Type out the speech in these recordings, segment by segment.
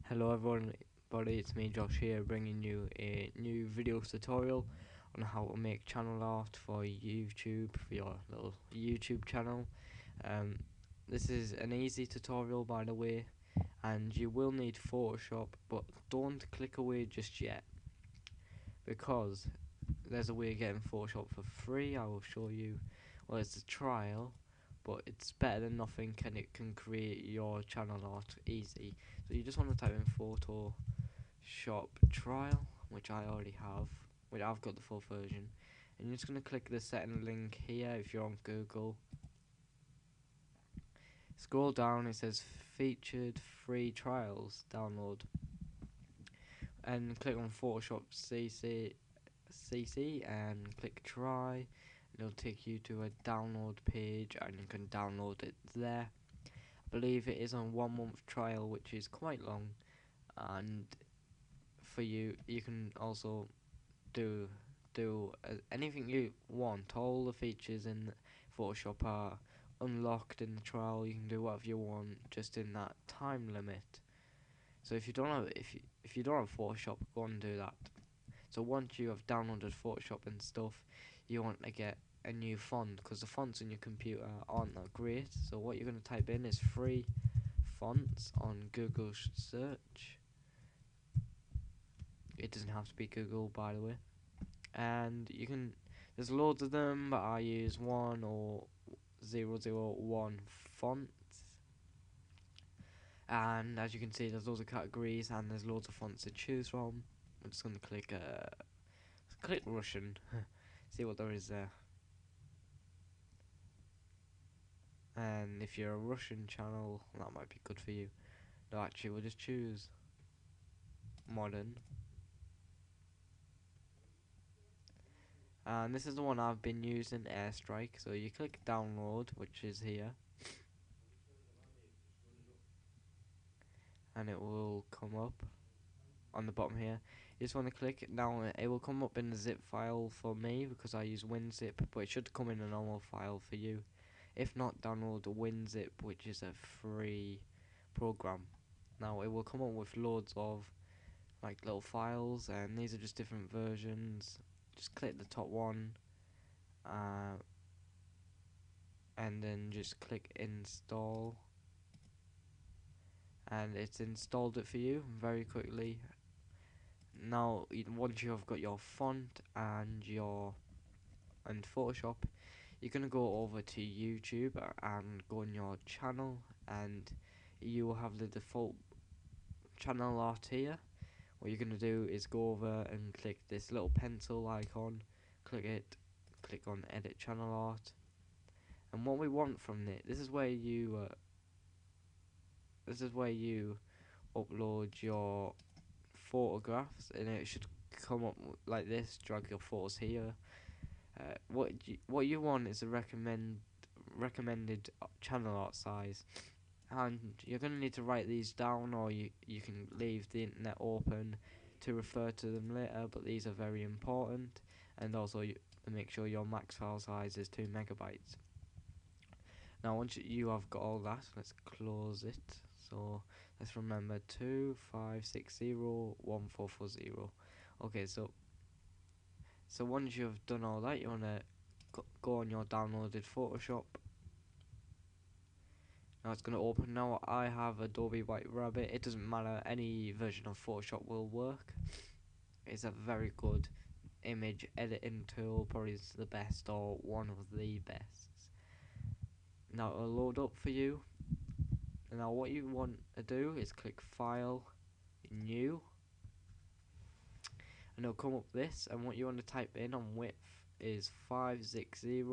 Hello everybody, it's me Josh here, bringing you a new video tutorial on how to make channel art for YouTube, for your little YouTube channel. Um, this is an easy tutorial, by the way, and you will need Photoshop, but don't click away just yet, because there's a way of getting Photoshop for free. I will show you. Well, it's a trial, but it's better than nothing, and it can create your channel art easy. So you just want to type in Photoshop trial, which I already have, which I've got the full version, and you're just going to click the setting link here if you're on Google. Scroll down, it says featured free trials download, and click on Photoshop CC and click try, and it'll take you to a download page and you can download it there. I believe it is on 1 month trial, which is quite long, and for you can also do anything you want. All the features in Photoshop are unlocked in the trial. You can do whatever you want just in that time limit. So if you don't have if you don't have Photoshop, go and do that. So once you have downloaded Photoshop and stuff, you want to get a new font, because the fonts on your computer aren't that great. So what you're going to type in is free fonts on Google search. It doesn't have to be Google, by the way. And you can, there's loads of them, but I use 1 or 001 fonts. And as you can see, there's loads of categories and there's loads of fonts to choose from. I'm just going to click Russian, see what there is there. And if you're a Russian channel, that might be good for you. No, actually, we'll just choose modern. And this is the one I've been using, Airstrike. So you click download, which is here, and it will come up on the bottom here. You just want to click it. Now it will come up in a zip file for me because I use WinZip, but it should come in a normal file for you. If not, download WinZip, which is a free program. Now it will come up with loads of like little files, and these are just different versions. Just click the top one, and then just click install, and it's installed it for you very quickly. Now once you have got your font and Photoshop, you're gonna go over to YouTube and go on your channel, and you will have the default channel art here. What you're gonna do is go over and click this little pencil icon, click it, click on edit channel art, and what we want from this is where you upload your photographs, and it should come up like this. Drag your photos here. What you want is a recommended channel art size, and you're going to need to write these down, or you can leave the internet open to refer to them later, but these are very important. And also make sure your max file size is 2 megabytes. Now once you have got all that, let's close it. So let's remember 25601440. Okay, so once you've done all that, you want to go on your downloaded Photoshop. Now it's going to open. Now I have Adobe White Rabbit. It doesn't matter, any version of Photoshop will work. It's a very good image editing tool, probably the best or one of the best. Now it'll load up for you. Now what you want to do is click File, New, and it'll come up this, and what you want to type in on width is 560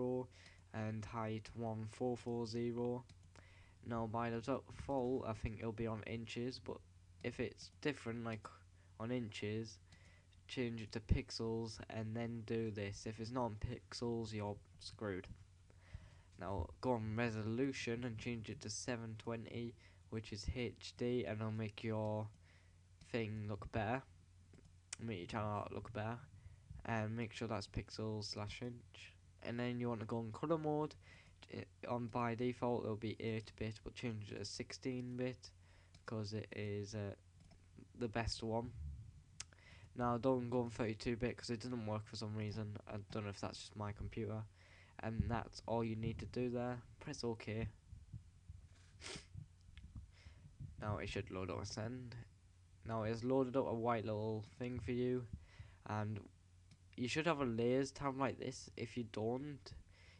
and height 1440. Now by default I think it'll be on inches, but if it's different, like on inches, change it to pixels and then do this. If it's not on pixels, you're screwed. Now go on resolution and change it to 720, which is HD, and it'll make your thing look better, make your channel art look better, and make sure that's pixels/inch. And then you want to go on color mode. On by default it'll be 8-bit, but change it to 16-bit because it is the best one. Now don't go on 32-bit because it doesn't work for some reason. I don't know if that's just my computer. And that's all you need to do there. Press OK. Now it should load up a send. Now it's loaded up a white little thing for you, and you should have a layers tab like this. If you don't,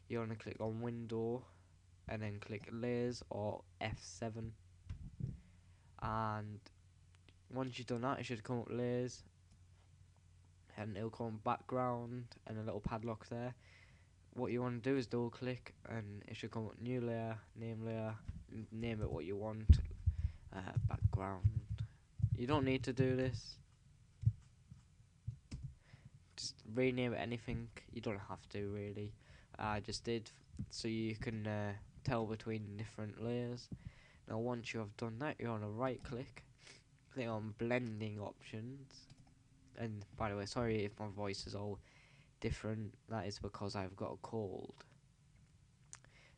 you want to click on window and then click layers or F7, and once you've done that, it should come up layers and it'll come background and a little padlock there. What you want to do is double click and it should come up new layer, name it what you want, background. You don't need to do this, just rename it anything. You don't have to really. I just did so you can tell between different layers. Now once you have done that, you want to right click, click on blending options. And by the way, sorry if my voice is all different, that is because I've got a cold.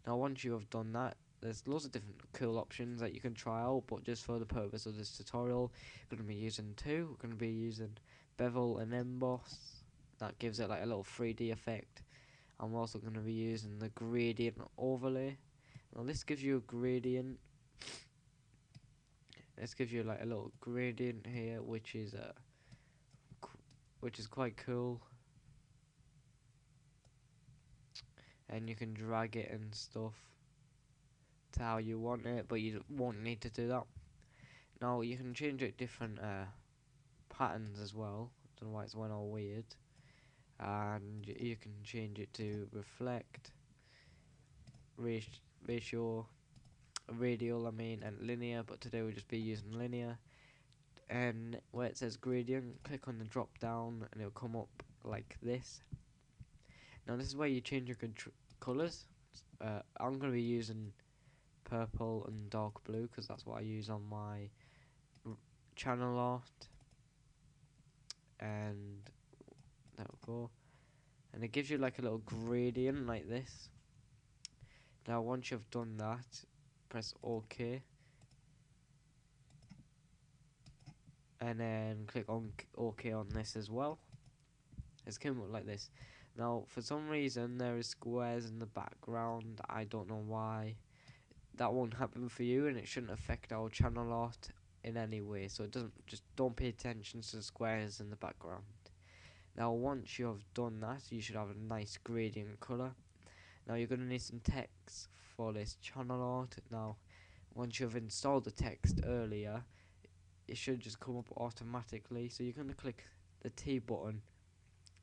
Now once you have done that, there's lots of different cool options that you can try out, but just for the purpose of this tutorial, we're going to be using two. We're going to be using bevel and emboss. That gives it like a little 3D effect. I'm also going to be using the gradient overlay. Now this gives you a gradient. This gives you like a little gradient here, which is quite cool. And you can drag it and stuff to how you want it, but you won't need to do that. Now you can change it different patterns as well. Don't know why it's went all weird. And you can change it to reflect, ratio, radial I mean, and linear, but today we'll just be using linear. And where it says gradient, click on the drop down and it'll come up like this. Now this is where you change your colours. I'm going to be using purple and dark blue because that's what I use on my channel art. And there we go. And it gives you like a little gradient like this. Now once you've done that, press OK. And then click on OK on this as well. It's coming up like this. Now for some reason there is squares in the background. I don't know why. That won't happen for you, and it shouldn't affect our channel art in any way. So it doesn't. Just don't pay attention to the squares in the background. Now once you have done that, you should have a nice gradient color. Now you're going to need some text for this channel art. Now once you've installed the text earlier, it should just come up automatically. So you're going to click the T button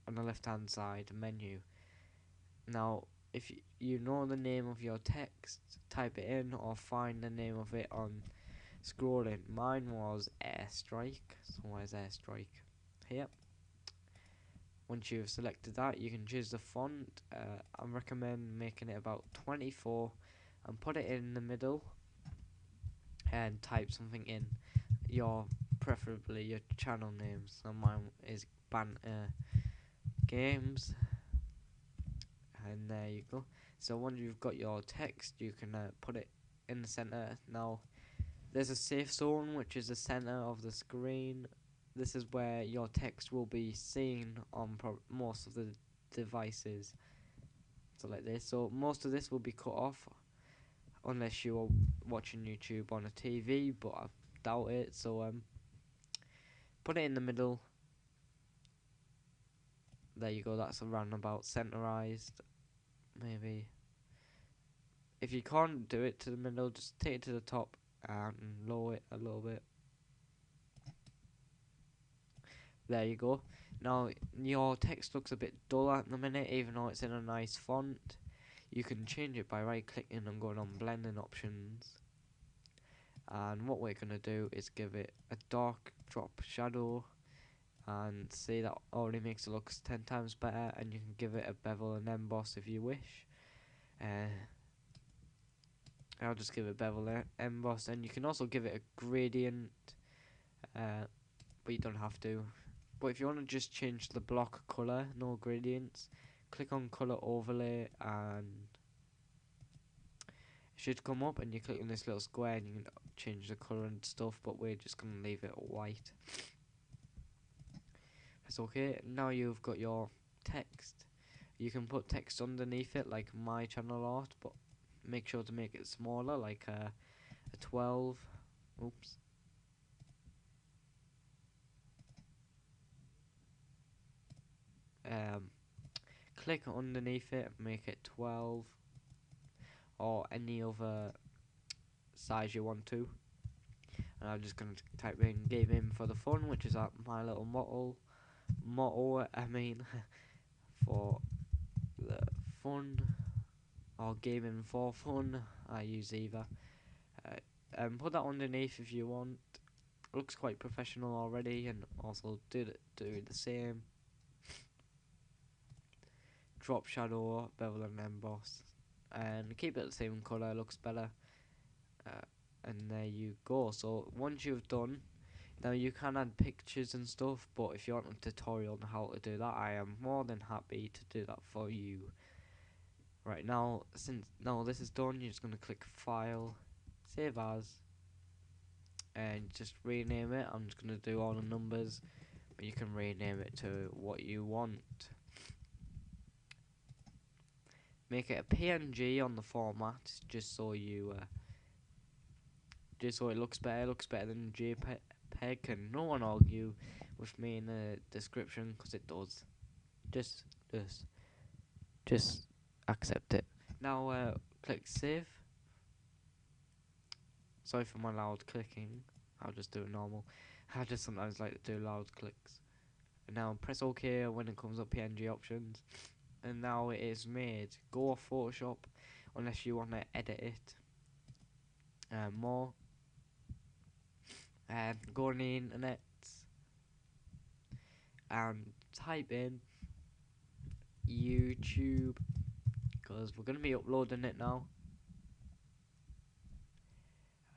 on the left hand side menu. Now if you know the name of your text, type it in or find the name of it on scrolling. Mine was airstrike, so where's airstrike? Here. Once you've selected that, you can choose the font. I recommend making it about 24 and put it in the middle and type something in, preferably your channel name. So mine is Games, and there you go. So once you've got your text, you can put it in the center. Now there's a safe zone, which is the center of the screen. This is where your text will be seen on most of the devices. So like this. So most of this will be cut off unless you're watching YouTube on a TV, but I doubt it. So put it in the middle. There you go. That's around about centerized. Maybe. If you can't do it to the middle, just take it to the top and lower it a little bit. There you go. Now your text looks a bit dull at the minute, even though it's in a nice font. You can change it by right clicking and going on blending options. And what we're going to do is give it a dark drop shadow, and see that already makes it look 10 times better. And you can give it a bevel and emboss if you wish. I'll just give it bevel and emboss, and you can also give it a gradient, but you don't have to. But if you want to just change the block color, no gradients, click on color overlay and it should come up, and you click on this little square and you can change the colour and stuff, but we're just gonna leave it white. That's okay. Now you've got your text. You can put text underneath it like my channel art, but make sure to make it smaller, like a 12. Oops. Click underneath it, make it 12, or any other size you want to. And I'm just going to type in gaming for the fun, which is my little motto I mean for the fun, or gaming for fun. I use either. Put that underneath if you want. Looks quite professional already, and also do the same. Drop shadow, bevel and emboss, and keep it the same colour. Looks better. And there you go. So once you've done, now you can add pictures and stuff, but if you want a tutorial on how to do that, I am more than happy to do that for you. Right now, since now this is done, you're just going to click File, Save As, and just rename it. I'm just going to do all the numbers, but you can rename it to what you want. Make it a PNG on the format, just so you just so it looks better. Looks better than JPEG, and no one argue with me in the description, because it does. Just accept it. Now click save. Sorry for my loud clicking. I'll just do it normal. I just sometimes like to do loud clicks. And now press OK when it comes up PNG options. And now it is made. Go off Photoshop unless you want to edit it more. And go on the internet and type in YouTube, because we're going to be uploading it now.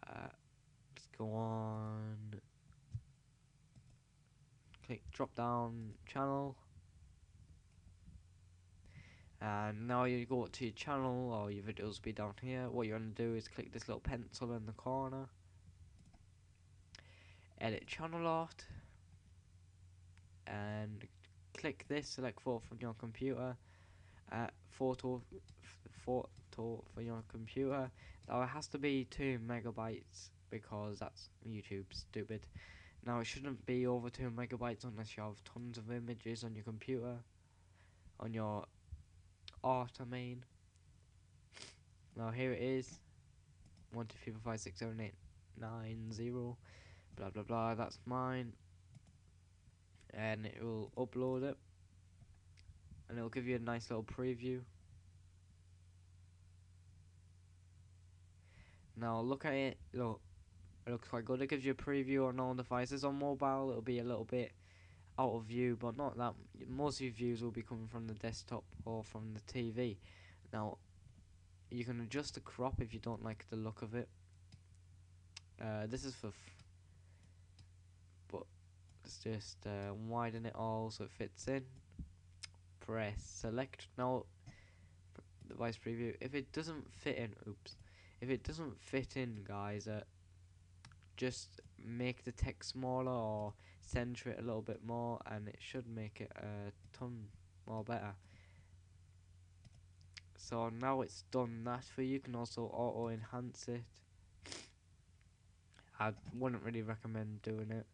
Let's go on, click drop down channel, and now you go to your channel, or your videos will be down here. What you're going to do is click this little pencil in the corner, edit channel art, and click this, select photo from your computer, photo for your computer. Now it has to be 2 megabytes, because that's YouTube stupid. Now it shouldn't be over 2 megabytes unless you have tons of images on your computer, on your art I mean. Now here it is, 1 2 3 4 5 6 7 8 9 0, blah blah blah, that's mine, and it will upload it, and it will give you a nice little preview. Now look at it, look, it looks quite good. It gives you a preview on all devices. On mobile it'll be a little bit out of view, but not that. Most of your views will be coming from the desktop or from the TV. Now you can adjust the crop if you don't like the look of it. This is for but let's just widen it all so it fits in. Press select. Now device preview, if it doesn't fit in, if it doesn't fit in, guys, just make the text smaller or center it a little bit more, and it should make it a ton more better. So now it's done that for you. You can also auto enhance it. I wouldn't really recommend doing it.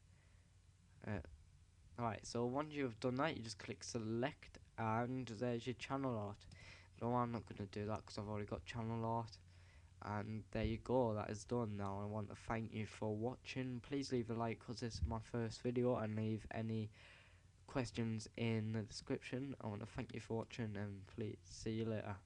Alright, so once you've done that, you just click select, and there's your channel art. No, I'm not going to do that because I've already got channel art. And there you go, that is done. Now I want to thank you for watching. Please leave a like, because this is my first video, and leave any questions in the description. I want to thank you for watching, and please see you later.